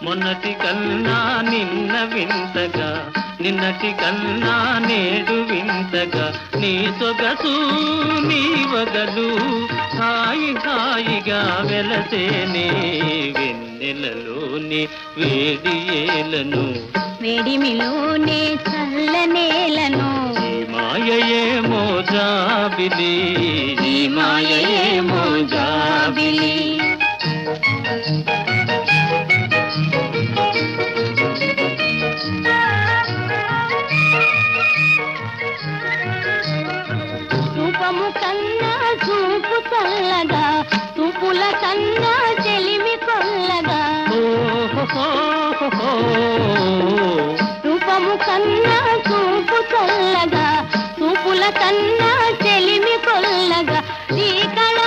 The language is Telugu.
మొన్నటి కన్నా నిన్న వింతగా, నిన్నటి కన్నా నేడు వింతగా, నీ సొగసు నీ వగలు హాయి హాయిగా వెలసేనే. వెన్నెలలోని వేడి ఏలను, వేడిమిలోనే చల్లనేలను, ఈ మాయయేమో జాబిలి, ఈ మాయయేమో జాబిలి. రూపము కన్నా చూపు చల్లగా, చూపుల కన్నా చెలిమి కొల్లగా. రూపము కన్నా చూపు చల్లగా, చూపుల కన్నా చెలిమి కొల్లగా, ఈ కళ